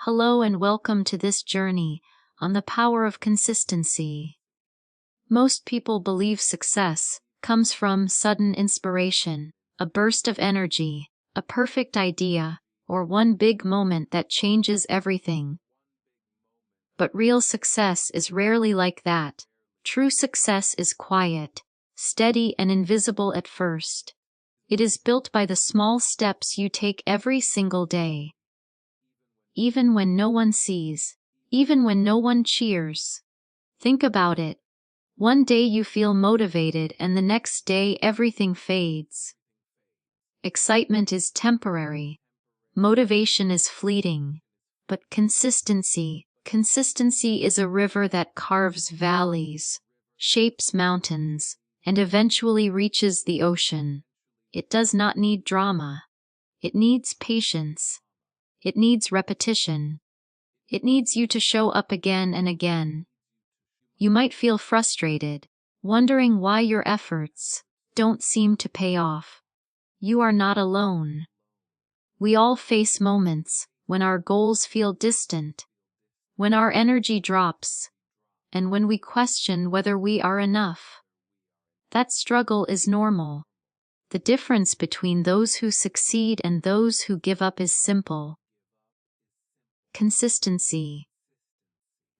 Hello and welcome to this journey on the power of consistency. Most people believe success comes from sudden inspiration, a burst of energy, a perfect idea, or one big moment that changes everything. But real success is rarely like that. True success is quiet, steady, and invisible at first. It is built by the small steps you take every single day. Even when no one sees, even when no one cheers. Think about it. One day you feel motivated and the next day everything fades. Excitement is temporary. Motivation is fleeting. But consistency is a river that carves valleys, shapes mountains, and eventually reaches the ocean. It does not need drama. It needs patience. It needs repetition. It needs you to show up again and again. You might feel frustrated, wondering why your efforts don't seem to pay off. You are not alone. We all face moments when our goals feel distant, when our energy drops, and when we question whether we are enough. That struggle is normal. The difference between those who succeed and those who give up is simple. Consistency.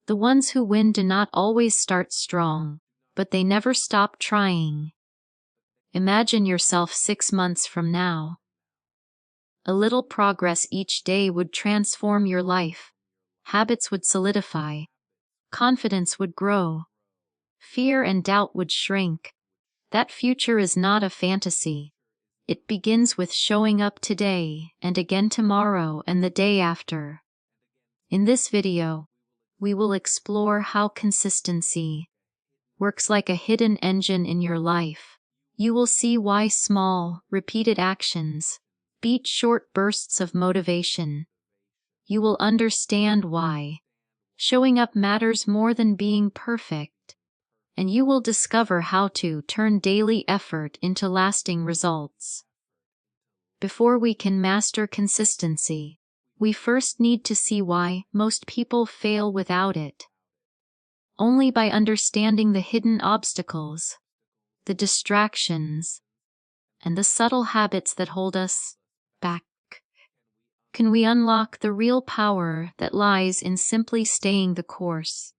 The ones who win do not always start strong, but they never stop trying. Imagine yourself 6 months from now. A little progress each day would transform your life. Habits would solidify. Confidence would grow. Fear and doubt would shrink. That future is not a fantasy. It begins with showing up today and again tomorrow and the day after. In this video, we will explore how consistency works like a hidden engine in your life. You will see why small, repeated actions beat short bursts of motivation. You will understand why showing up matters more than being perfect, and you will discover how to turn daily effort into lasting results. Before we can master consistency, we first need to see why most people fail without it. Only by understanding the hidden obstacles, the distractions, and the subtle habits that hold us back can we unlock the real power that lies in simply staying the course.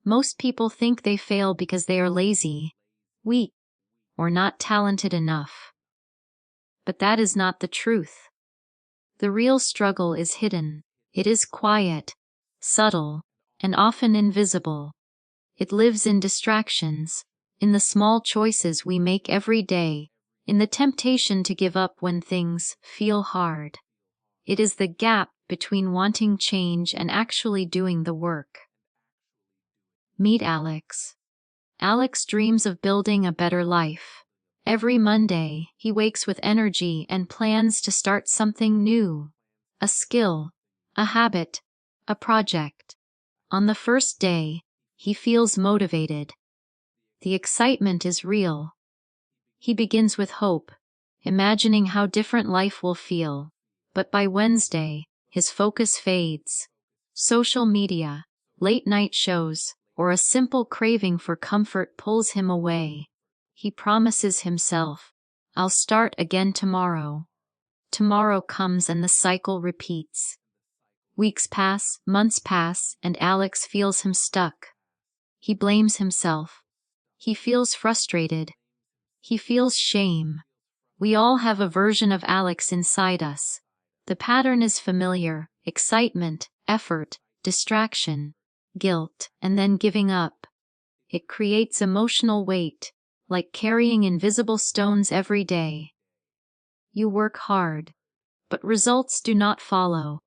Most people think they fail because they are lazy, weak, or not talented enough. But that is not the truth. The real struggle is hidden. It is quiet, subtle, and often invisible. It lives in distractions, in the small choices we make every day, in the temptation to give up when things feel hard. It is the gap between wanting change and actually doing the work. Meet Alex. Alex dreams of building a better life. Every Monday, he wakes with energy and plans to start something new. A skill, a habit, a project. On the first day, he feels motivated. The excitement is real. He begins with hope, imagining how different life will feel. But by Wednesday, his focus fades. Social media, late-night shows, or a simple craving for comfort pulls him away. He promises himself, "I'll start again tomorrow." Tomorrow comes and the cycle repeats. Weeks pass, months pass, and Alex feels him stuck. He blames himself. He feels frustrated. He feels shame. We all have a version of Alex inside us. The pattern is familiar: excitement, effort, distraction, guilt, and then giving up. It creates emotional weight, like carrying invisible stones every day. You work hard, but results do not follow.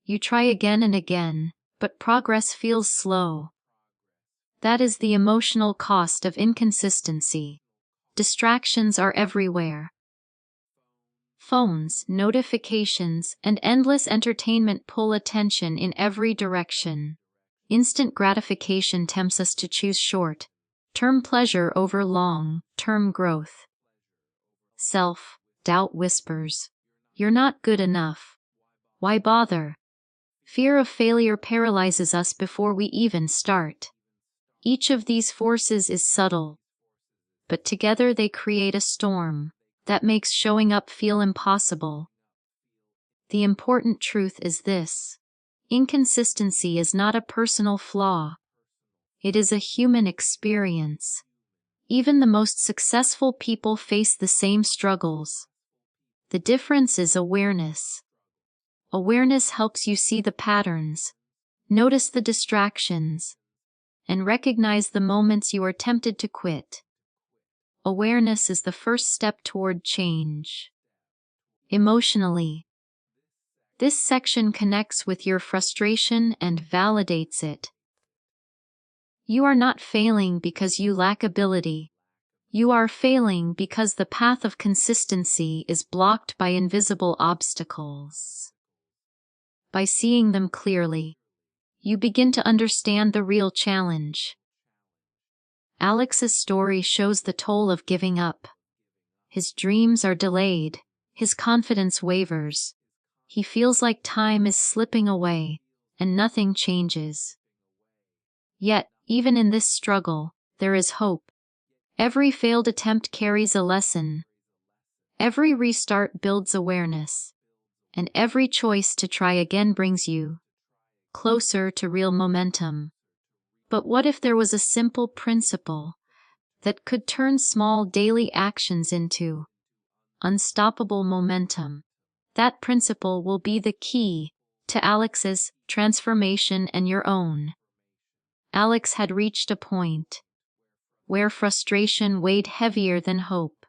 You try again and again, but progress feels slow. That is the emotional cost of inconsistency. Distractions are everywhere. Phones, notifications, and endless entertainment pull attention in every direction. Instant gratification tempts us to choose short-term pleasure over long-term growth. Self-doubt whispers, "You're not good enough. Why bother?" Fear of failure paralyzes us before we even start. Each of these forces is subtle, but together they create a storm that makes showing up feel impossible. The important truth is this: inconsistency is not a personal flaw. It is a human experience. Even the most successful people face the same struggles. The difference is awareness. Awareness helps you see the patterns, notice the distractions, and recognize the moments you are tempted to quit. Awareness is the first step toward change. Emotionally, this section connects with your frustration and validates it. You are not failing because you lack ability. You are failing because the path of consistency is blocked by invisible obstacles. By seeing them clearly, you begin to understand the real challenge. Alex's story shows the toll of giving up. His dreams are delayed, his confidence wavers. He feels like time is slipping away, and nothing changes. Yet, even in this struggle, there is hope. Every failed attempt carries a lesson. Every restart builds awareness. And every choice to try again brings you closer to real momentum. But what if there was a simple principle that could turn small daily actions into unstoppable momentum? That principle will be the key to Alex's transformation and your own. Alex had reached a point where frustration weighed heavier than hope.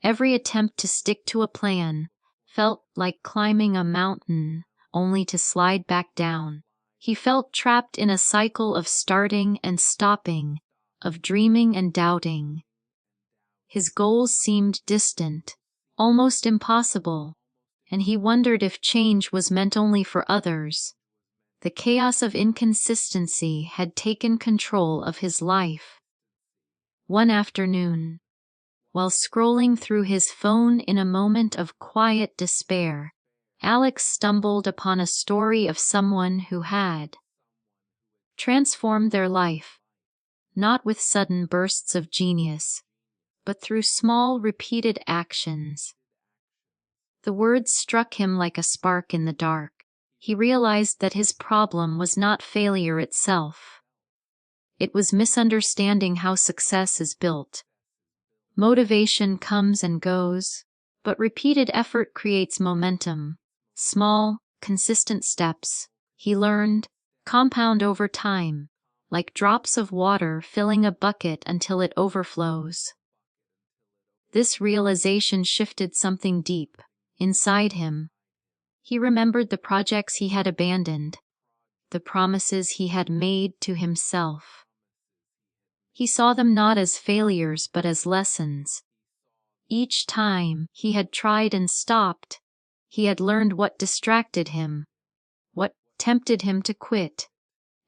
Every attempt to stick to a plan felt like climbing a mountain, only to slide back down. He felt trapped in a cycle of starting and stopping, of dreaming and doubting. His goals seemed distant, almost impossible, and he wondered if change was meant only for others. The chaos of inconsistency had taken control of his life. One afternoon, while scrolling through his phone in a moment of quiet despair, Alex stumbled upon a story of someone who had transformed their life, not with sudden bursts of genius, but through small, repeated actions. The words struck him like a spark in the dark. He realized that his problem was not failure itself. It was misunderstanding how success is built. Motivation comes and goes, but repeated effort creates momentum. Small, consistent steps, he learned, compound over time, like drops of water filling a bucket until it overflows. This realization shifted something deep inside him. He remembered the projects he had abandoned, the promises he had made to himself. He saw them not as failures but as lessons. Each time he had tried and stopped, he had learned what distracted him, what tempted him to quit,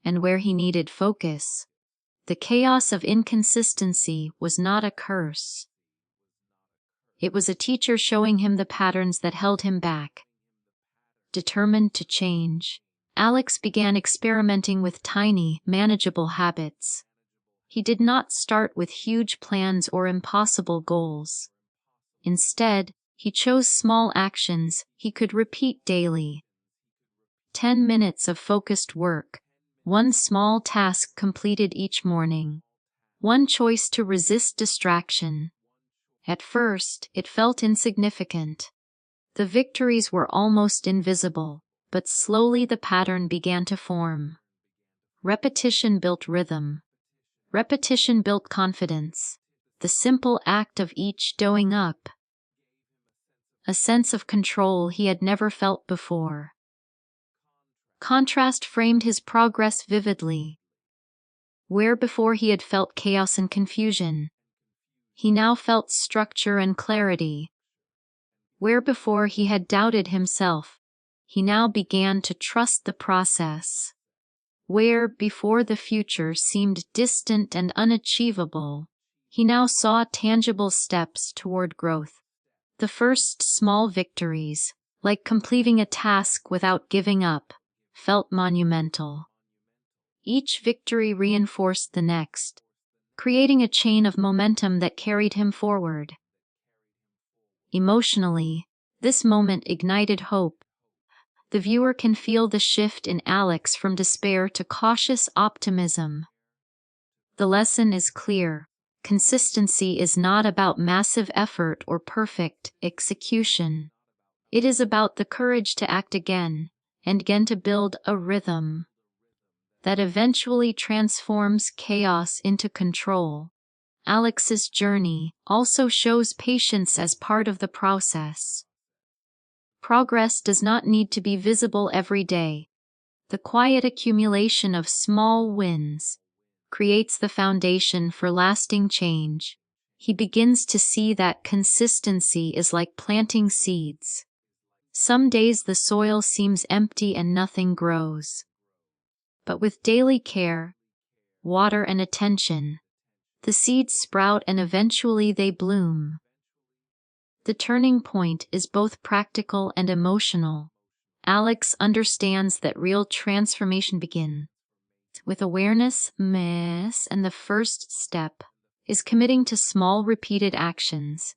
and where he needed focus. The chaos of inconsistency was not a curse. It was a teacher showing him the patterns that held him back. Determined to change, Alex began experimenting with tiny, manageable habits. He did not start with huge plans or impossible goals. Instead, he chose small actions he could repeat daily. 10 minutes of focused work, one small task completed each morning, one choice to resist distraction. At first, it felt insignificant. The victories were almost invisible, but slowly the pattern began to form. Repetition built rhythm. Repetition built confidence. The simple act of each showing up. A sense of control he had never felt before. Contrast framed his progress vividly. Where before he had felt chaos and confusion, he now felt structure and clarity. Where before he had doubted himself, he now began to trust the process. Where before the future seemed distant and unachievable, he now saw tangible steps toward growth. The first small victories, like completing a task without giving up, felt monumental. Each victory reinforced the next, creating a chain of momentum that carried him forward. Emotionally, this moment ignited hope. The viewer can feel the shift in Alex from despair to cautious optimism. The lesson is clear. Consistency is not about massive effort or perfect execution. It is about the courage to act again and again, to build a rhythm that eventually transforms chaos into control. Alex's journey also shows patience as part of the process. Progress does not need to be visible every day. The quiet accumulation of small wins creates the foundation for lasting change. He begins to see that consistency is like planting seeds. Some days the soil seems empty and nothing grows. But with daily care, water and attention, the seeds sprout and eventually they bloom. The turning point is both practical and emotional. Alex understands that real transformation begins with awareness, and the first step is committing to small repeated actions.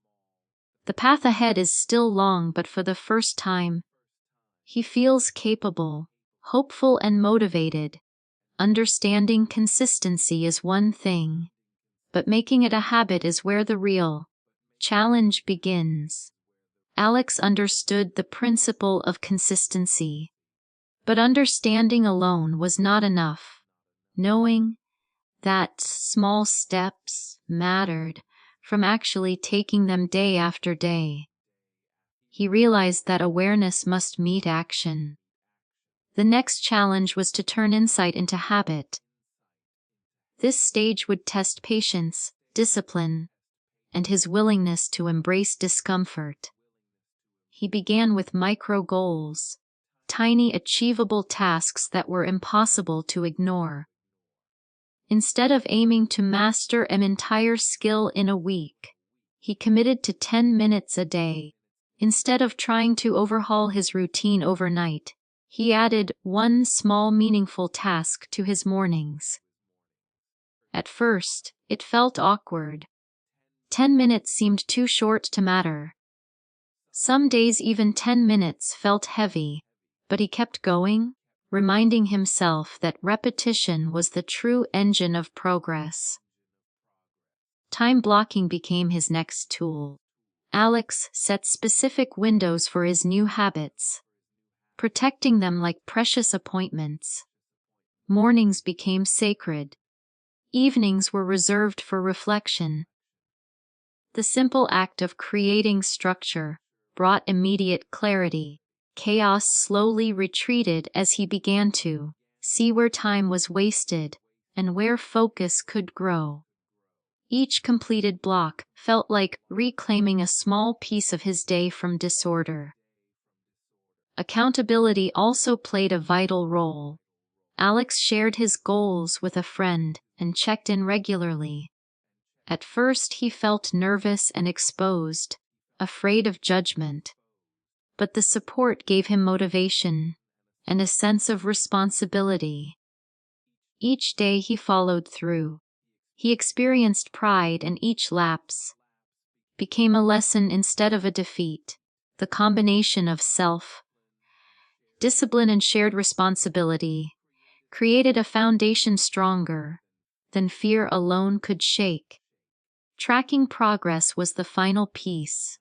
The path ahead is still long, but for the first time, he feels capable, hopeful and motivated. Understanding consistency is one thing, but making it a habit is where the real challenge begins. Alex understood the principle of consistency, but understanding alone was not enough. Knowing that small steps mattered from actually taking them day after day, he realized that awareness must meet action. The next challenge was to turn insight into habit. This stage would test patience, discipline, and his willingness to embrace discomfort. He began with micro goals, tiny achievable tasks that were impossible to ignore. Instead of aiming to master an entire skill in a week, he committed to 10 minutes a day. Instead of trying to overhaul his routine overnight, he added one small meaningful task to his mornings. At first, it felt awkward. 10 minutes seemed too short to matter. Some days even 10 minutes felt heavy, but he kept going, reminding himself that repetition was the true engine of progress. Time blocking became his next tool. Alex set specific windows for his new habits, protecting them like precious appointments. Mornings became sacred. Evenings were reserved for reflection. The simple act of creating structure brought immediate clarity. Chaos slowly retreated as he began to see where time was wasted and where focus could grow. Each completed block felt like reclaiming a small piece of his day from disorder. Accountability also played a vital role. Alex shared his goals with a friend and checked in regularly. At first he felt nervous and exposed, afraid of judgment. But the support gave him motivation and a sense of responsibility. Each day he followed through. He experienced pride, and each lapse became a lesson instead of a defeat. The combination of self-discipline and shared responsibility created a foundation stronger than fear alone could shake. Tracking progress was the final piece.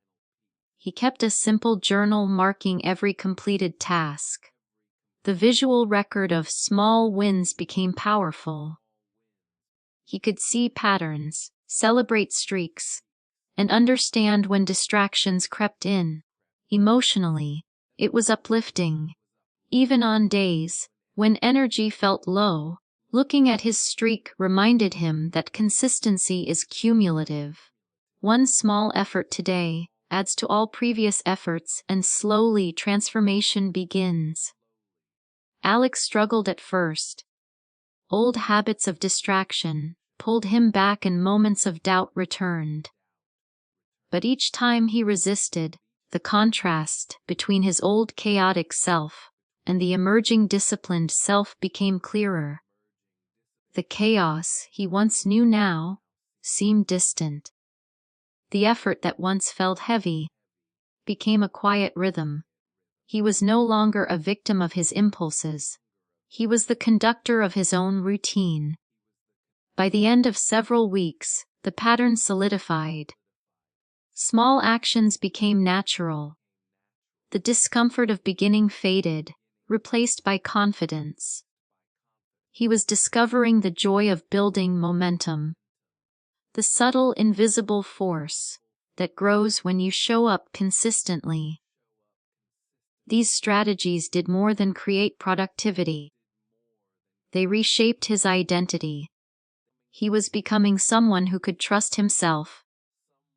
He kept a simple journal marking every completed task. The visual record of small wins became powerful. He could see patterns, celebrate streaks, and understand when distractions crept in. Emotionally, it was uplifting. Even on days when energy felt low, looking at his streak reminded him that consistency is cumulative. One small effort today adds to all previous efforts, and slowly transformation begins. Alex struggled at first. Old habits of distraction pulled him back and moments of doubt returned. But each time he resisted, the contrast between his old chaotic self and the emerging disciplined self became clearer. The chaos he once knew now seemed distant. The effort that once felt heavy became a quiet rhythm. He was no longer a victim of his impulses. He was the conductor of his own routine. By the end of several weeks, the pattern solidified. Small actions became natural. The discomfort of beginning faded, replaced by confidence. He was discovering the joy of building momentum. The subtle, invisible force that grows when you show up consistently. These strategies did more than create productivity. They reshaped his identity. He was becoming someone who could trust himself,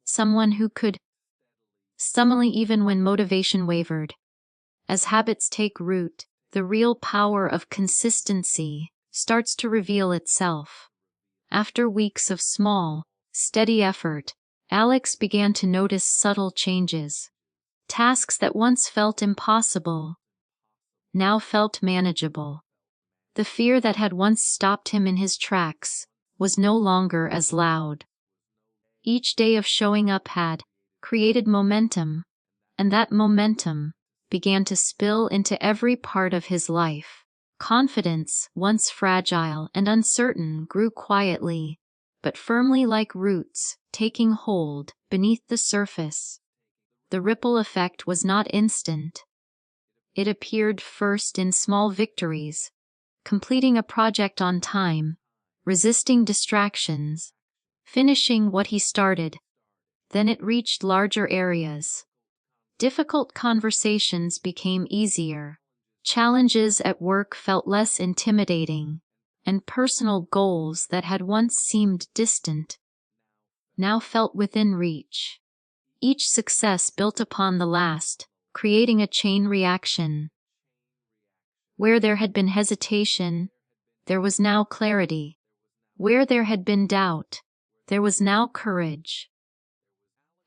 someone who could stumble even when motivation wavered. As habits take root, the real power of consistency starts to reveal itself. After weeks of small, steady effort, Alex began to notice subtle changes. Tasks that once felt impossible now felt manageable. The fear that had once stopped him in his tracks was no longer as loud. Each day of showing up had created momentum, and that momentum began to spill into every part of his life. Confidence, once fragile and uncertain, grew quietly, but firmly like roots, taking hold beneath the surface. The ripple effect was not instant. It appeared first in small victories, completing a project on time, resisting distractions, finishing what he started. Then it reached larger areas. Difficult conversations became easier. Challenges at work felt less intimidating, and personal goals that had once seemed distant now felt within reach. Each success built upon the last, creating a chain reaction. Where there had been hesitation, there was now clarity. Where there had been doubt, there was now courage.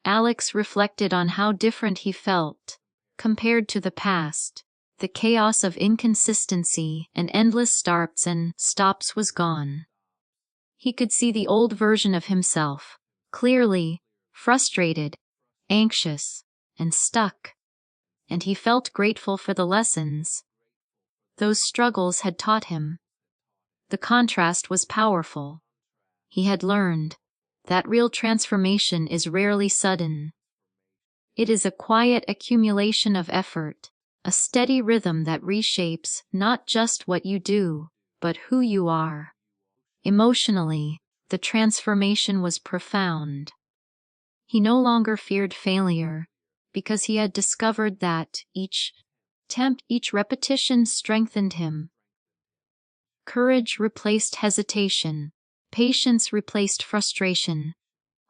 Alex reflected on how different he felt compared to the past. The chaos of inconsistency and endless starts and stops was gone. He could see the old version of himself, clearly, frustrated, anxious, and stuck. And he felt grateful for the lessons those struggles had taught him. The contrast was powerful. He had learned that real transformation is rarely sudden. It is a quiet accumulation of effort, a steady rhythm that reshapes not just what you do, but who you are. Emotionally, the transformation was profound. He no longer feared failure, because he had discovered that each attempt, each repetition strengthened him. Courage replaced hesitation, patience replaced frustration,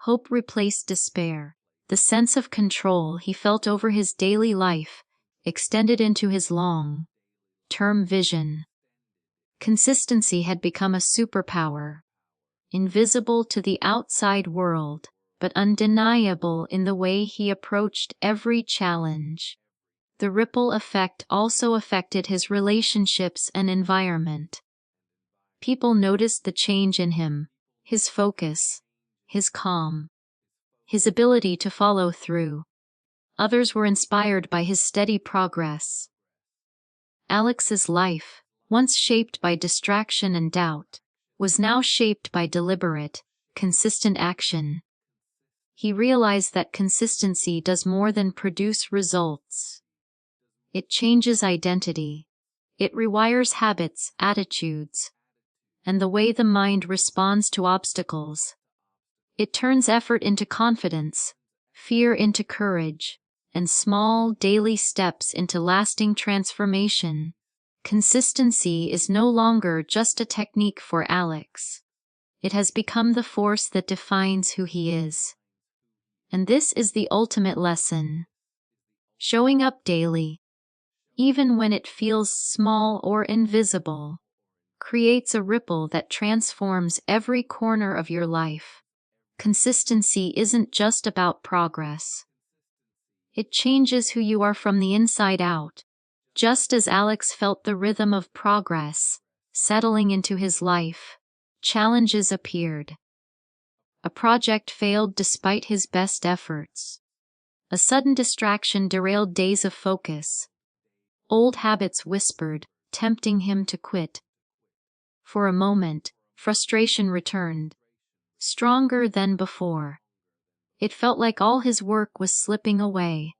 hope replaced despair. The sense of control he felt over his daily life extended into his long-term vision. Consistency had become a superpower, invisible to the outside world, but undeniable in the way he approached every challenge. The ripple effect also affected his relationships and environment. People noticed the change in him, his focus, his calm, his ability to follow through. Others were inspired by his steady progress. Alex's life, once shaped by distraction and doubt, was now shaped by deliberate, consistent action. He realized that consistency does more than produce results. It changes identity. It rewires habits, attitudes, and the way the mind responds to obstacles. It turns effort into confidence, fear into courage, and small, daily steps into lasting transformation. Consistency is no longer just a technique for Alex. It has become the force that defines who he is. And this is the ultimate lesson. Showing up daily, even when it feels small or invisible, creates a ripple that transforms every corner of your life. Consistency isn't just about progress. It changes who you are from the inside out. Just as Alex felt the rhythm of progress settling into his life, challenges appeared. A project failed despite his best efforts. A sudden distraction derailed days of focus. Old habits whispered, tempting him to quit. For a moment, frustration returned, stronger than before. It felt like all his work was slipping away.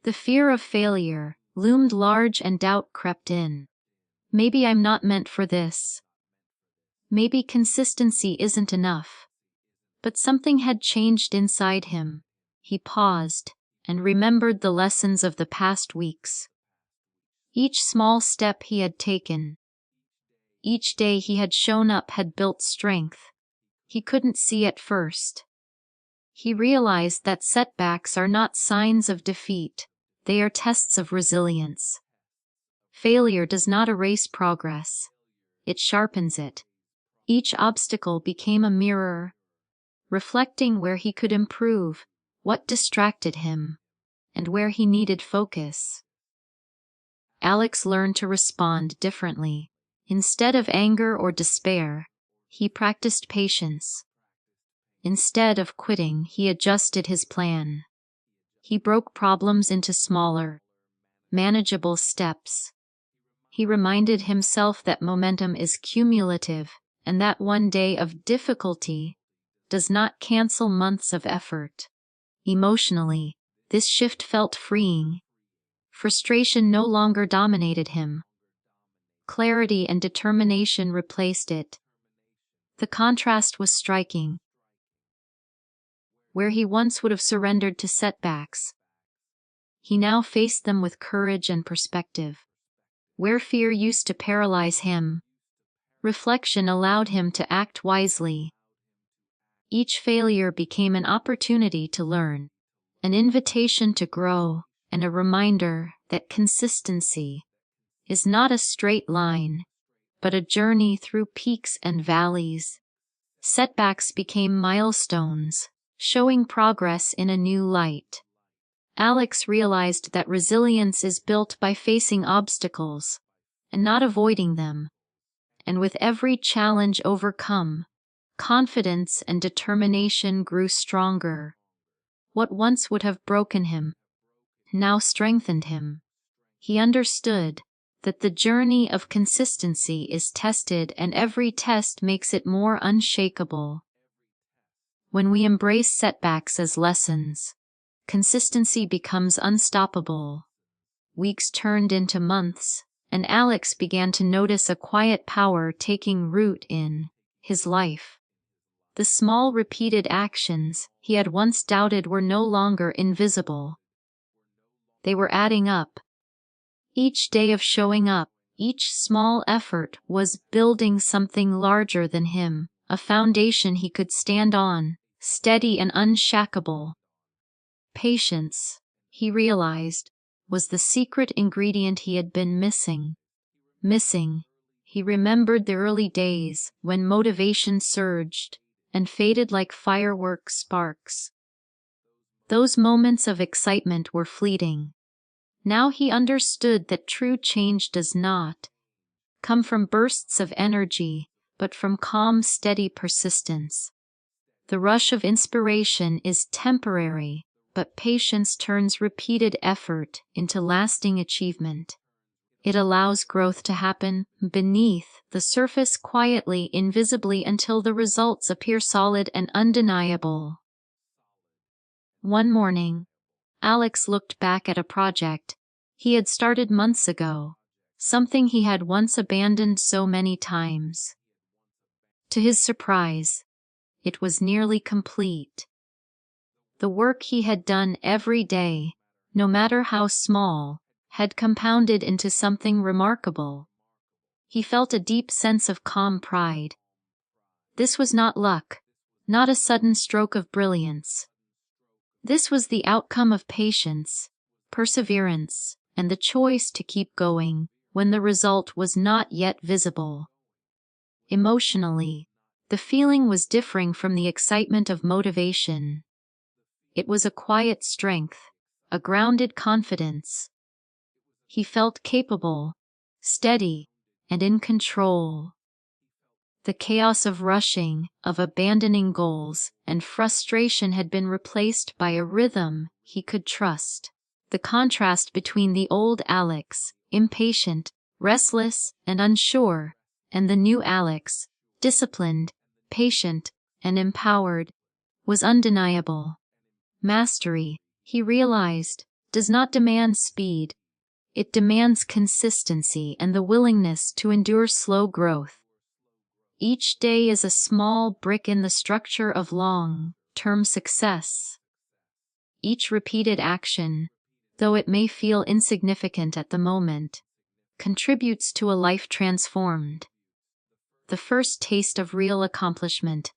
The fear of failure loomed large and doubt crept in. Maybe I'm not meant for this. Maybe consistency isn't enough. But something had changed inside him. He paused and remembered the lessons of the past weeks. Each small step he had taken, each day he had shown up had built strength. He couldn't see at first. He realized that setbacks are not signs of defeat, they are tests of resilience. Failure does not erase progress. It sharpens it. Each obstacle became a mirror, reflecting where he could improve, what distracted him, and where he needed focus. Alex learned to respond differently. Instead of anger or despair, he practiced patience. Instead of quitting, he adjusted his plan. He broke problems into smaller, manageable steps. He reminded himself that momentum is cumulative and that one day of difficulty does not cancel months of effort. Emotionally, this shift felt freeing. Frustration no longer dominated him. Clarity and determination replaced it. The contrast was striking. Where he once would have surrendered to setbacks, he now faced them with courage and perspective. Where fear used to paralyze him, reflection allowed him to act wisely. Each failure became an opportunity to learn, an invitation to grow, and a reminder that consistency is not a straight line, but a journey through peaks and valleys. Setbacks became milestones, showing progress in a new light. Alex realized that resilience is built by facing obstacles and not avoiding them. And with every challenge overcome, confidence and determination grew stronger. What once would have broken him now strengthened him. He understood that the journey of consistency is tested and every test makes it more unshakable. When we embrace setbacks as lessons, consistency becomes unstoppable. Weeks turned into months, and Alex began to notice a quiet power taking root in his life. The small repeated actions he had once doubted were no longer invisible. They were adding up. Each day of showing up, each small effort was building something larger than him, a foundation he could stand on, steady and unshakable. Patience, he realized, was the secret ingredient he had been missing. He remembered the early days when motivation surged and faded like firework sparks. Those moments of excitement were fleeting. Now he understood that true change does not come from bursts of energy, but from calm, steady persistence. The rush of inspiration is temporary, but patience turns repeated effort into lasting achievement. It allows growth to happen beneath the surface quietly, invisibly until the results appear solid and undeniable. One morning, Alex looked back at a project he had started months ago, something he had once abandoned so many times. To his surprise, it was nearly complete. The work he had done every day, no matter how small, had compounded into something remarkable. He felt a deep sense of calm pride. This was not luck, not a sudden stroke of brilliance. This was the outcome of patience, perseverance, and the choice to keep going when the result was not yet visible. Emotionally, the feeling was differing from the excitement of motivation. It was a quiet strength, a grounded confidence. He felt capable, steady, and in control. The chaos of rushing, of abandoning goals, and frustration had been replaced by a rhythm he could trust. The contrast between the old Alex, impatient, restless, and unsure, and the new Alex, disciplined, patient, and empowered, was undeniable. Mastery, he realized, does not demand speed. It demands consistency and the willingness to endure slow growth. Each day is a small brick in the structure of long-term success. Each repeated action, though it may feel insignificant at the moment, contributes to a life transformed. The first taste of real accomplishment,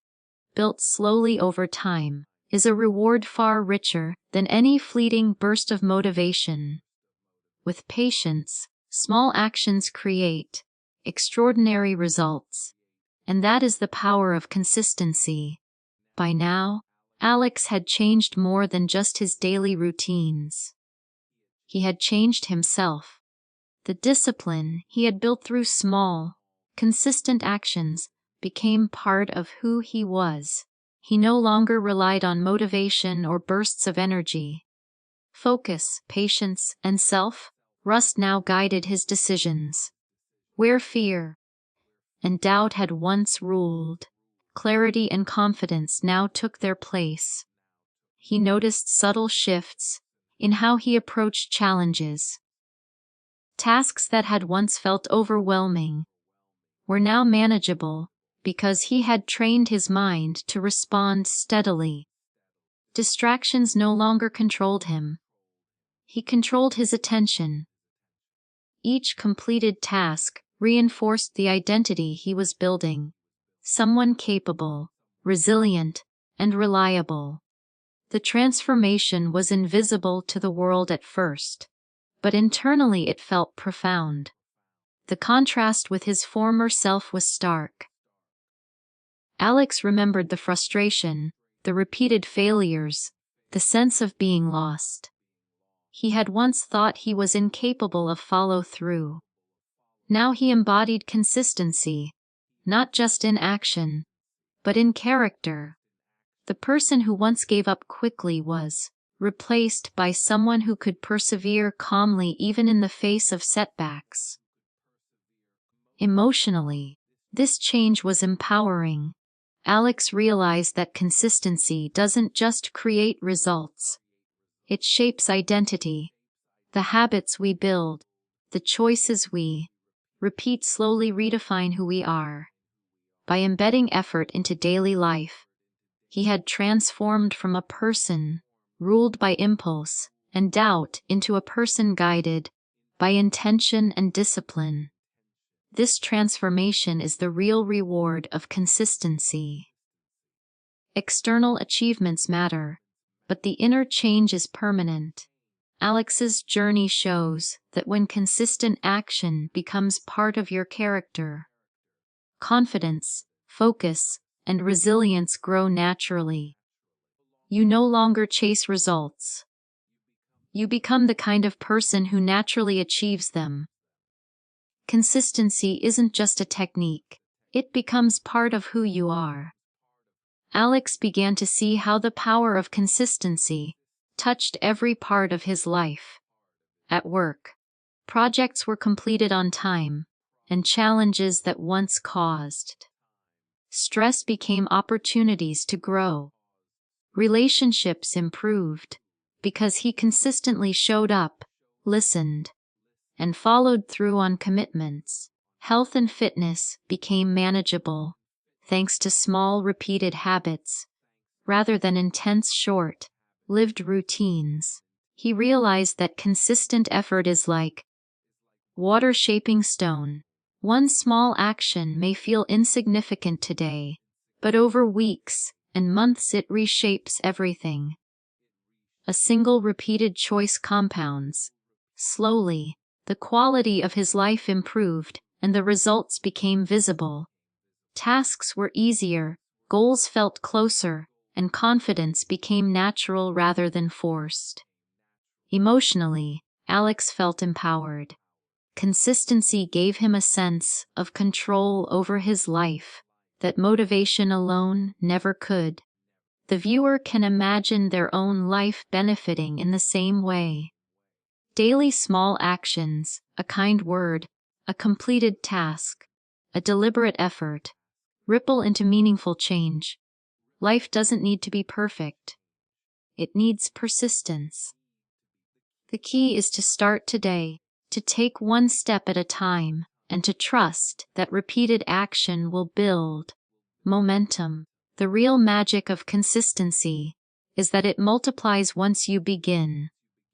built slowly over time, is a reward far richer than any fleeting burst of motivation. With patience, small actions create extraordinary results. And that is the power of consistency. By now, Alex had changed more than just his daily routines. He had changed himself. The discipline he had built through small, consistent actions became part of who he was. He no longer relied on motivation or bursts of energy. Focus, patience, and self-trust now guided his decisions. Where fear and doubt had once ruled, clarity and confidence now took their place. He noticed subtle shifts in how he approached challenges. Tasks that had once felt overwhelming were now manageable because he had trained his mind to respond steadily. Distractions no longer controlled him. He controlled his attention. Each completed task reinforced the identity he was building. Someone capable, resilient, and reliable. The transformation was invisible to the world at first, but internally it felt profound. The contrast with his former self was stark. Alex remembered the frustration, the repeated failures, the sense of being lost. He had once thought he was incapable of follow-through. Now he embodied consistency, not just in action, but in character. The person who once gave up quickly was replaced by someone who could persevere calmly even in the face of setbacks. Emotionally, this change was empowering. Alex realized that consistency doesn't just create results. It shapes identity. The habits we build, the choices we repeat slowly redefine who we are. By embedding effort into daily life, he had transformed from a person ruled by impulse and doubt into a person guided by intention and discipline. This transformation is the real reward of consistency. External achievements matter, but the inner change is permanent. Alex's journey shows that when consistent action becomes part of your character, confidence, focus, and resilience grow naturally. You no longer chase results. You become the kind of person who naturally achieves them. Consistency isn't just a technique, it becomes part of who you are. Alex began to see how the power of consistency touched every part of his life. At work, projects were completed on time, and challenges that once caused stress became opportunities to grow. Relationships improved because he consistently showed up, listened, and followed through on commitments. Health and fitness became manageable thanks to small repeated habits rather than intense short-lived routines. He realized that consistent effort is like water shaping stone. One small action may feel insignificant today, but over weeks and months it reshapes everything. A single repeated choice compounds. Slowly, the quality of his life improved and the results became visible. Tasks were easier, goals felt closer, and confidence became natural rather than forced. Emotionally, Alex felt empowered. Consistency gave him a sense of control over his life that motivation alone never could. The viewer can imagine their own life benefiting in the same way. Daily small actions, a kind word, a completed task, a deliberate effort, ripple into meaningful change. Life doesn't need to be perfect. It needs persistence. The key is to start today, to take one step at a time, and to trust that repeated action will build momentum. The real magic of consistency is that it multiplies once you begin.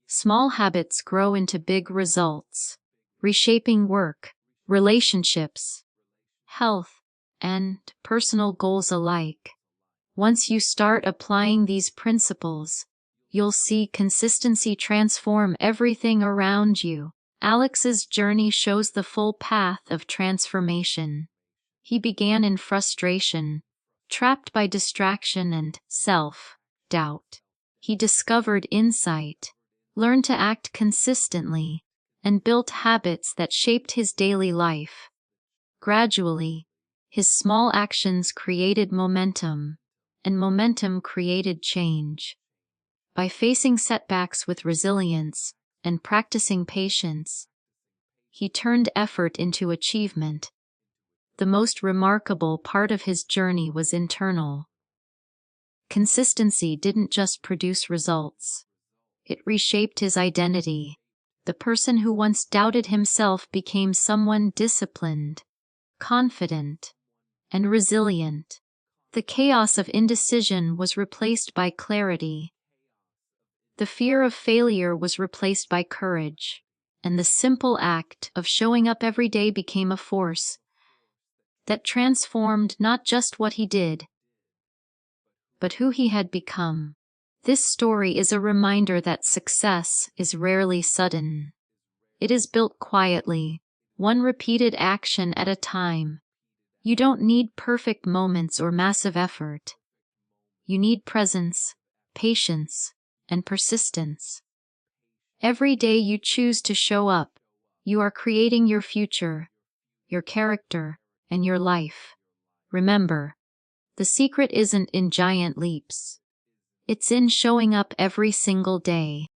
Small habits grow into big results, reshaping work, relationships, health, and personal goals alike. Once you start applying these principles, you'll see consistency transform everything around you. Alex's journey shows the full path of transformation. He began in frustration, trapped by distraction and self-doubt. He discovered insight, learned to act consistently, and built habits that shaped his daily life. Gradually, his small actions created momentum, and momentum created change. By facing setbacks with resilience and practicing patience, he turned effort into achievement. The most remarkable part of his journey was internal. Consistency didn't just produce results. It reshaped his identity. The person who once doubted himself became someone disciplined, confident, and resilient. The chaos of indecision was replaced by clarity. The fear of failure was replaced by courage, and the simple act of showing up every day became a force that transformed not just what he did, but who he had become. This story is a reminder that success is rarely sudden. It is built quietly, one repeated action at a time. You don't need perfect moments or massive effort. You need presence, patience, and persistence. Every day you choose to show up, you are creating your future, your character, and your life. Remember, the secret isn't in giant leaps. It's in showing up every single day.